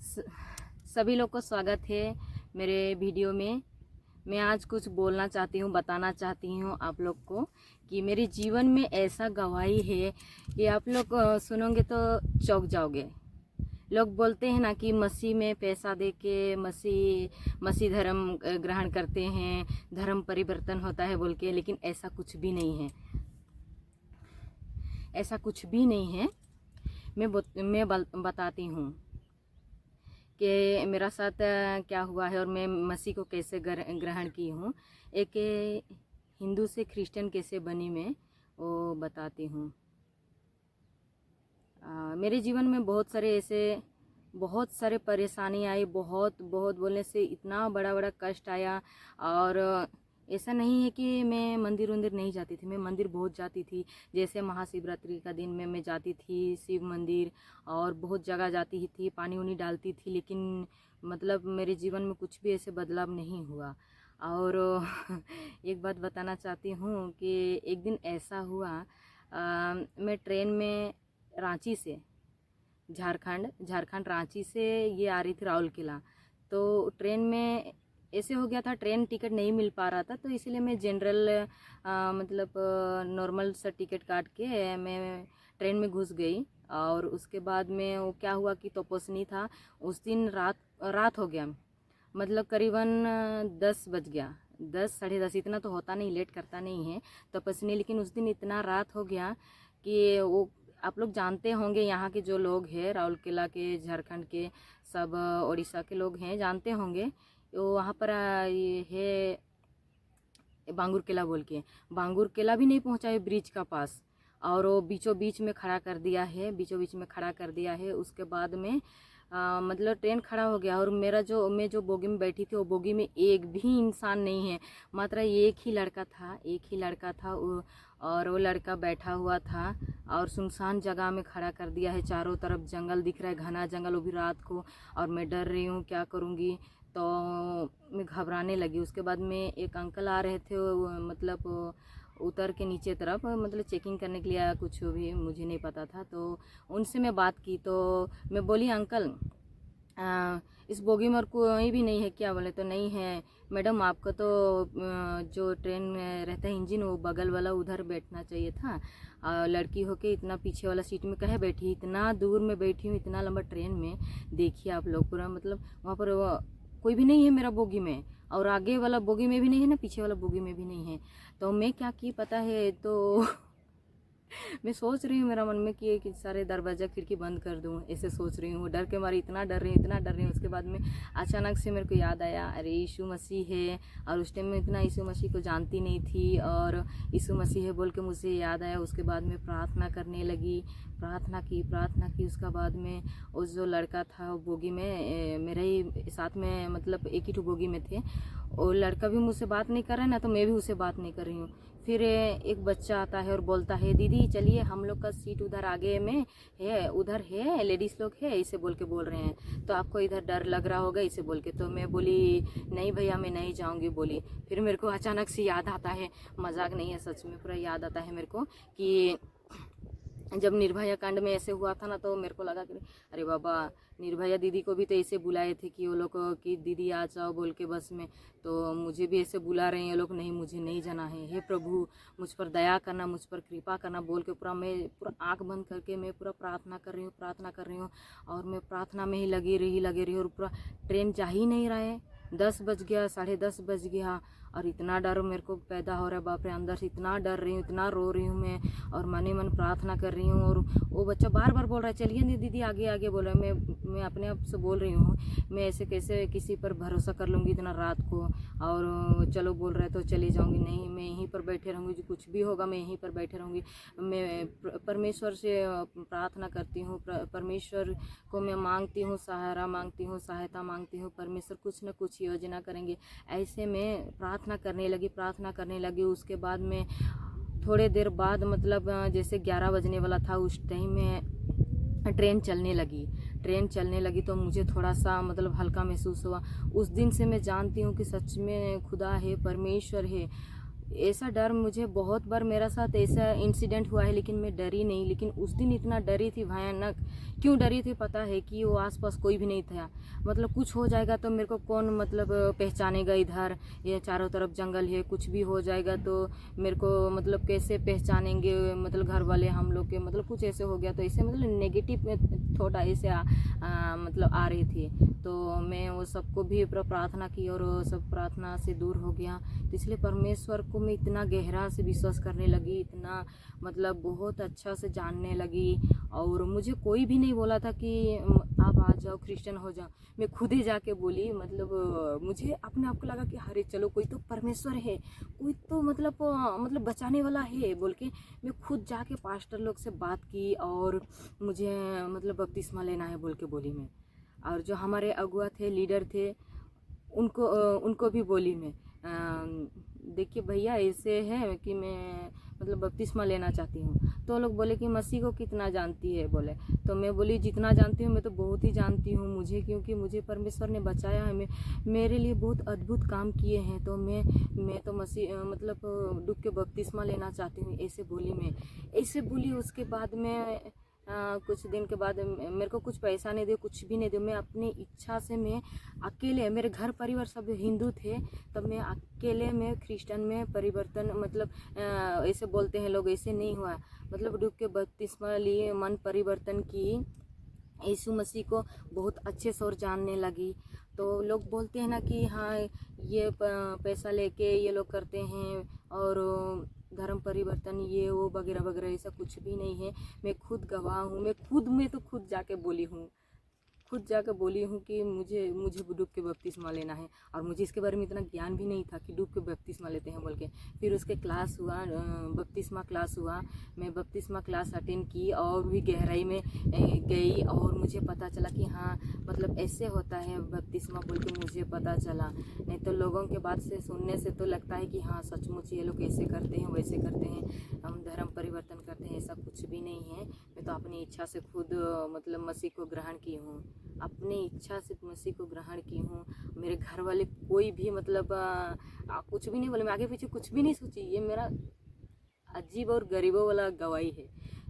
स- सभी लोग को स्वागत है मेरे वीडियो में। मैं आज कुछ बोलना चाहती हूँ, बताना चाहती हूँ आप लोग को कि मेरे जीवन में ऐसा गवाही है कि आप लोग सुनोगे तो चौंक जाओगे। लोग बोलते हैं ना कि मसीह में पैसा दे के मसीह धर्म ग्रहण करते हैं, धर्म परिवर्तन होता है बोल के, लेकिन ऐसा कुछ भी नहीं है। ऐसा कुछ भी नहीं है। मैं बताती हूँ कि मेरा साथ क्या हुआ है और मैं मसीह को कैसे ग्रहण की हूँ। एक हिंदू से क्रिश्चियन कैसे बनी मैं वो बताती हूँ। मेरे जीवन में बहुत सारे परेशानी आई, बहुत बोलने से इतना बड़ा कष्ट आया। और ऐसा नहीं है कि मैं मंदिर नहीं जाती थी, मैं मंदिर बहुत जाती थी। जैसे महाशिवरात्रि का दिन में मैं जाती थी शिव मंदिर, और बहुत जगह जाती थी, पानी उनी डालती थी, लेकिन मतलब मेरे जीवन में कुछ भी ऐसे बदलाव नहीं हुआ। और एक बात बताना चाहती हूँ कि एक दिन ऐसा हुआ, मैं ट्रेन में रांची से झारखंड रांची से ये आ रही थी राउरकेला। तो ट्रेन में ऐसे हो गया था, ट्रेन टिकट नहीं मिल पा रहा था, तो इसलिए मैं जनरल मतलब नॉर्मल सा टिकट काट के मैं ट्रेन में घुस गई। और उसके बाद में वो क्या हुआ कि तपोस्नी था उस दिन, रात हो गया, मतलब करीबन 10 बज गया, 10 साढ़े 10, इतना तो होता नहीं, लेट करता नहीं है तपस्नी, लेकिन उस दिन इतना रात हो गया कि वो आप लोग जानते होंगे, यहाँ के जो लोग हैं राउरकेला के, झारखंड के, सब उड़ीसा के लोग हैं, जानते होंगे। वो वहाँ पर ये है बांगुर किला बोल के, बांगुर किला भी नहीं पहुँचा है ब्रिज का पास, और वो बीचों बीच में खड़ा कर दिया है, बीचों बीच में खड़ा कर दिया है। उसके बाद में मतलब ट्रेन खड़ा हो गया, और मैं जो बोगी में बैठी थी वो बोगी में एक भी इंसान नहीं है, मात्र एक ही लड़का था और वो लड़का बैठा हुआ था। और सुनसान जगह में खड़ा कर दिया है, चारों तरफ जंगल दिख रहा है, घना जंगल, वो भी रात को। और मैं डर रही हूँ क्या करूँगी, तो मैं घबराने लगी। उसके बाद में एक अंकल आ रहे थे, मतलब उतर के नीचे तरफ, मतलब चेकिंग करने के लिए आया, कुछ भी मुझे नहीं पता था। तो उनसे मैं बात की, तो मैं बोली अंकल इस बोगी में और कोई भी नहीं है क्या? बोले तो नहीं है मैडम, आपका तो जो ट्रेन में रहता है इंजन, वो बगल वाला उधर बैठना चाहिए था। लड़की होके इतना पीछे वाला सीट में कहे बैठी, इतना दूर में बैठी हूँ, इतना लंबा ट्रेन में। देखिए आप लोग, पूरा मतलब वहाँ पर कोई भी नहीं है मेरा बोगी में, और आगे वाला बोगी में भी नहीं है ना, पीछे वाला बोगी में भी नहीं है। तो मैं क्या की पता है, तो मैं सोच रही हूँ मेरा मन में कि सारे दरवाज़ा खिड़की बंद कर दूँ, ऐसे सोच रही हूँ। डर के मारे इतना डर रही हूँ। उसके बाद में अचानक से मेरे को याद आया, अरे यीशु मसीह है, और उस टाइम में इतना यीशु मसीह को जानती नहीं थी, और यीशु मसीह है बोल के मुझे याद आया। उसके बाद में प्रार्थना करने लगी, प्रार्थना की। उसके बाद में उस जो लड़का था बोगी में, मेरे ही साथ में, मतलब एक ही बोगी में थे, और लड़का भी मुझसे बात नहीं कर रहा है ना, तो मैं भी उससे बात नहीं कर रही हूँ। फिर एक बच्चा आता है और बोलता है, दीदी चलिए हम लोग का सीट उधर आगे में है, उधर है, लेडीज़ लोग है, इसे बोल रहे हैं, तो आपको इधर डर लग रहा होगा, इसे बोल के। तो मैं बोली नहीं भैया मैं नहीं जाऊंगी बोली। फिर मेरे को अचानक से याद आता है, मजाक नहीं है, सच में पूरा याद आता है मेरे को, कि जब निर्भया कांड में ऐसे हुआ था ना, तो मेरे को लगा कि अरे बाबा, निर्भया दीदी को भी तो ऐसे बुलाए थे कि वो लोग कि दीदी आ जाओ बोल के बस में, तो मुझे भी ऐसे बुला रहे हैं ये लोग, नहीं मुझे नहीं जाना है। हे प्रभु मुझ पर दया करना, मुझ पर कृपा करना बोल के मैं पूरा आँख बंद करके मैं पूरा प्रार्थना कर रही हूँ। और मैं प्रार्थना में ही लगी रही, और पूरा ट्रेन जा ही नहीं रहा है। 10 बज गया, साढ़े 10 बज गया, और इतना डर मेरे को पैदा हो रहा है, बाप रे, अंदर से इतना डर रही हूँ, इतना रो रही हूँ मैं, और मन प्रार्थना कर रही हूँ। और वो बच्चा बार बार बोल रहा है चलिए नहीं दीदी आगे बोल रहा है। मैं अपने आप से बोल रही हूँ, मैं ऐसे कैसे किसी पर भरोसा कर लूँगी इतना रात को, और चलो बोल रहा है तो चली जाऊँगी, नहीं मैं यहीं पर बैठे रहूँगी, जो कुछ भी होगा मैं यहीं पर बैठे रहूँगी। मैं परमेश्वर से प्रार्थना करती हूँ, परमेश्वर को मैं मांगती हूँ, सहारा मांगती हूँ, सहायता मांगती हूँ, परमेश्वर कुछ न कुछ योजना करेंगे। ऐसे में प्रार्थना करने लगी। उसके बाद में थोड़े देर बाद, मतलब जैसे 11 बजने वाला था, उस टाइम में ट्रेन चलने लगी, तो मुझे थोड़ा सा मतलब हल्का महसूस हुआ। उस दिन से मैं जानती हूँ कि सच में खुदा है, परमेश्वर है, ऐसा डर मुझे बहुत बार मेरा साथ ऐसा इंसिडेंट हुआ है, लेकिन मैं डरी नहीं। लेकिन उस दिन इतना डरी थी, भयानक। क्यों डरी थी पता है? कि वो आसपास कोई भी नहीं था। मतलब कुछ हो जाएगा तो मेरे को कौन मतलब पहचानेगा? इधर ये चारों तरफ जंगल है, कुछ भी हो जाएगा तो मेरे को मतलब कैसे पहचानेंगे? मतलब घर वाले हम लोग के, मतलब कुछ ऐसे हो गया तो ऐसे मतलब नेगेटिव थोड़ा ऐसे मतलब आ रही थी। तो मैं वो सबको भी प्रार्थना की और वो सब प्रार्थना से दूर हो गया। तो इसलिए परमेश्वर को मैं इतना गहरा से विश्वास करने लगी, इतना मतलब बहुत अच्छा से जानने लगी। और मुझे कोई भी नहीं बोला था कि आप आ जाओ, क्रिश्चियन हो जाओ। मैं खुद ही जाके बोली। मतलब मुझे अपने आप को लगा कि अरे चलो, कोई तो परमेश्वर है, कोई तो मतलब बचाने वाला है बोल के मैं खुद जाके पास्टर लोग से बात की और मुझे मतलब बपतिस्मा लेना है बोल के बोली मैं। और जो हमारे अगुआ थे, लीडर थे, उनको भी बोली मैं, देखिए भैया ऐसे है कि मैं मतलब बपतिस्मा लेना चाहती हूँ। तो लोग बोले कि मसीह को कितना जानती है बोले। तो मैं बोली जितना जानती हूँ मैं तो बहुत ही जानती हूँ। मुझे क्योंकि मुझे परमेश्वर ने बचाया है, मेरे लिए बहुत अद्भुत काम किए हैं। तो मैं तो मसीह मतलब डूब के बपतिस्मा लेना चाहती हूँ, ऐसे बोली मैं। ऐसे बोली। उसके बाद में कुछ दिन के बाद मेरे को कुछ पैसा नहीं दे, कुछ भी नहीं दे। मैं अपनी इच्छा से मैं अकेले, मेरे घर परिवार सब हिंदू थे, तब मैं अकेले में क्रिश्चियन में परिवर्तन मतलब ऐसे बोलते हैं लोग, ऐसे नहीं हुआ। मतलब डूब के बपतिस्मा लिए, मन परिवर्तन की, यीशु मसीह को बहुत अच्छे से और जानने लगी। तो लोग बोलते हैं ना कि हाँ ये पैसा लेके ये लोग करते हैं और धर्म परिवर्तन ये वो वगैरह वगैरह, ऐसा कुछ भी नहीं है। मैं खुद गवाह हूँ। मैं तो खुद जाके बोली हूँ, खुद जाकर बोली हूँ कि मुझे डूब के बपतिस्मा लेना है। और मुझे इसके बारे में इतना ज्ञान भी नहीं था कि डूब के बपतिस्मा लेते हैं बोल के। फिर उसके क्लास हुआ, बपतिस्मा क्लास हुआ। मैं बपतिस्मा क्लास अटेंड की और भी गहराई में गई और मुझे पता चला कि हाँ मतलब ऐसे होता है बपतिस्मा बोल के मुझे पता चला। नहीं तो लोगों के बात से सुनने से तो लगता है कि हाँ सचमुच ये लोग ऐसे करते हैं, वैसे करते हैं, हम धर्म परिवर्तन करते हैं। ऐसा कुछ भी नहीं है। मैं तो अपनी इच्छा से खुद मतलब मसीह को ग्रहण की हूँ, अपनी इच्छा से मसीह को ग्रहण की हूँ। मेरे घर वाले कोई भी मतलब कुछ भी नहीं बोले, मैं आगे पीछे कुछ भी नहीं सोची। ये मेरा अजीब और गरीबों वाला गवाही है।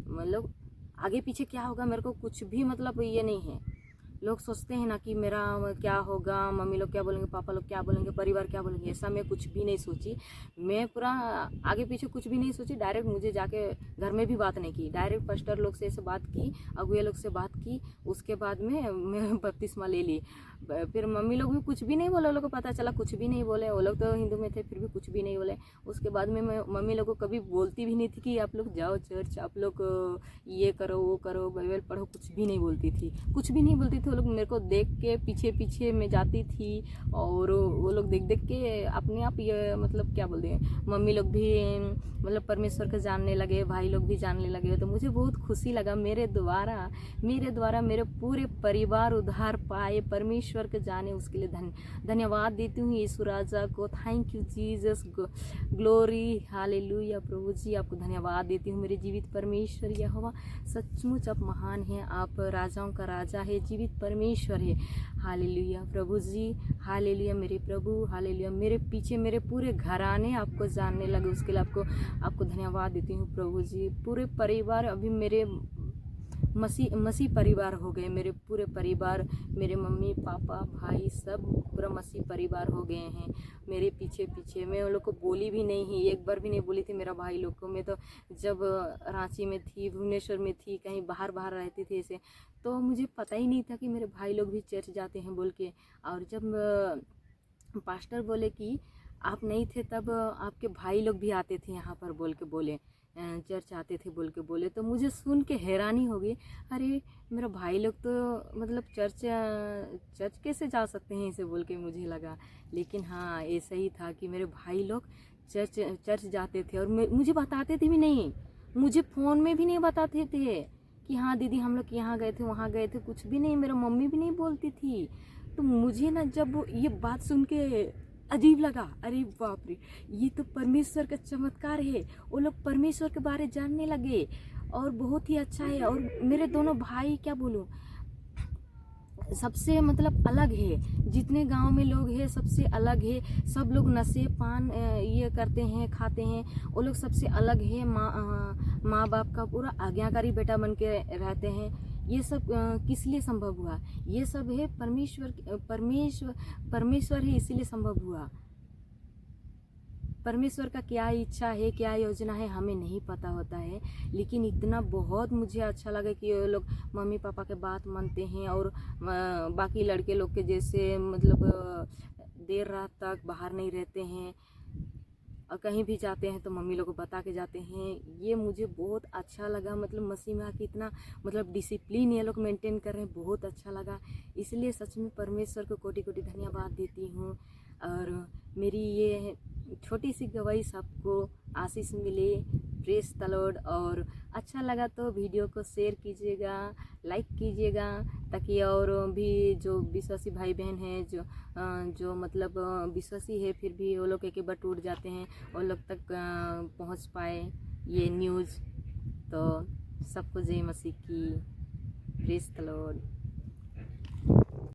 मतलब आगे पीछे क्या होगा मेरे को कुछ भी मतलब ये नहीं है। लोग सोचते हैं ना कि मेरा क्या होगा, मम्मी लोग क्या बोलेंगे, पापा लोग क्या बोलेंगे, परिवार क्या बोलेंगे, ऐसा मैं कुछ भी नहीं सोची। मैं पूरा आगे पीछे कुछ भी नहीं सोची। डायरेक्ट मुझे जाके घर में भी बात नहीं की, डायरेक्ट पास्टर लोग से ऐसे बात की, अगुए लोग से बात की। उसके बाद में मैं बपतिस्मा ले ली। फिर मम्मी लोग भी कुछ भी नहीं बोले, वो लोग को पता चला कुछ भी नहीं बोले। वो लोग तो हिंदू में थे फिर भी कुछ भी नहीं बोले। उसके बाद में मैं मम्मी लोग को कभी बोलती भी नहीं थी कि आप लोग जाओ चर्च, आप लोग ये करो वो करो, बाइबल पढ़ो, कुछ भी नहीं बोलती थी, कुछ भी नहीं बोलती थी। वो लोग मेरे को देख के पीछे पीछे मैं जाती थी और वो लोग देख देख के अपने आप ये मतलब क्या बोलते हैं, मम्मी लोग भी मतलब परमेश्वर को जानने लगे, भाई लोग भी जानने लगे। तो मुझे बहुत खुशी लगा मेरे द्वारा मेरे पूरे परिवार उद्धार पाए, परमेश्वर को जाने, उसके लिए धन्यवाद देती हूँ यीशु राजा को। Thank you Jesus, glory, hallelujah. प्रभु जी आपको धन्यवाद देती हूँ, मेरे जीवित परमेश्वर यहोवा। सचमुच आप महान हैं, आप राजाओं का राजा है, जीवित परमेश्वर है। हालेलुया प्रभु जी, हालेलुया मेरे प्रभु, हालेलुया। मेरे पीछे मेरे पूरे घराने आपको जानने लगे, उसके लिए आपको धन्यवाद देती हूँ प्रभु जी। पूरे परिवार अभी मेरे मसीह परिवार हो गए, मेरे पूरे परिवार, मेरे मम्मी पापा भाई सब पूरा मसीह परिवार हो गए हैं मेरे पीछे पीछे। मैं उन लोग को बोली भी नहीं, एक बार भी नहीं बोली थी मेरा भाई लोग को। मैं तो जब रांची में थी, भुवनेश्वर में थी, कहीं बाहर रहती थी ऐसे, तो मुझे पता ही नहीं था कि मेरे भाई लोग भी चर्च जाते हैं बोल के। और जब पास्टर बोले कि आप नहीं थे तब आपके भाई लोग भी आते थे यहाँ पर बोल के बोले, चर्च आते थे बोल के बोले, तो मुझे सुन के हैरानी हो गई। अरे मेरा भाई लोग तो मतलब चर्च कैसे जा सकते हैं ऐसे बोल के मुझे लगा। लेकिन हाँ ऐसा ही था कि मेरे भाई लोग चर्च जाते थे और मुझे बताते थे भी नहीं, मुझे फ़ोन में भी नहीं बताते थे कि हाँ दीदी हम लोग यहाँ गए थे वहाँ गए थे, कुछ भी नहीं। मेरा मम्मी भी नहीं बोलती थी। तो मुझे ना जब ये बात सुन के अजीब लगा, अरे बाप रे ये तो परमेश्वर का चमत्कार है। वो लोग परमेश्वर के बारे जानने लगे और बहुत ही अच्छा है। और मेरे दोनों भाई क्या बोलूँ, सबसे मतलब अलग है, जितने गांव में लोग हैं सबसे अलग है। सब लोग नशे पान ये करते हैं, खाते हैं, वो लोग सबसे अलग है। माँ बाप का पूरा आज्ञाकारी बेटा बन के रहते हैं। ये सब किस लिए संभव हुआ? ये सब है परमेश्वर ही इसीलिए संभव हुआ। परमेश्वर का क्या इच्छा है, क्या योजना है, हमें नहीं पता होता है। लेकिन इतना बहुत मुझे अच्छा लगा कि वो लोग मम्मी पापा के बात मानते हैं और बाकी लड़के लोग के जैसे मतलब देर रात तक बाहर नहीं रहते हैं और कहीं भी जाते हैं तो मम्मी लोग को बता के जाते हैं। ये मुझे बहुत अच्छा लगा। मतलब मसीह में आके इतना मतलब डिसिप्लिन ये लोग मेंटेन कर रहे हैं, बहुत अच्छा लगा। इसलिए सच में परमेश्वर को कोटि कोटि धन्यवाद देती हूँ। और मेरी ये छोटी सी गवाही सबको आशीष मिले। Praise the Lord. और अच्छा लगा तो वीडियो को शेयर कीजिएगा, लाइक कीजिएगा, ताकि और भी जो विश्वासी भाई बहन हैं, जो मतलब विश्वासी है फिर भी वो लोग एक बार टूट जाते हैं, वो लोग तक पहुंच पाए ये न्यूज़। तो सबको जय मसीह की। Praise the Lord.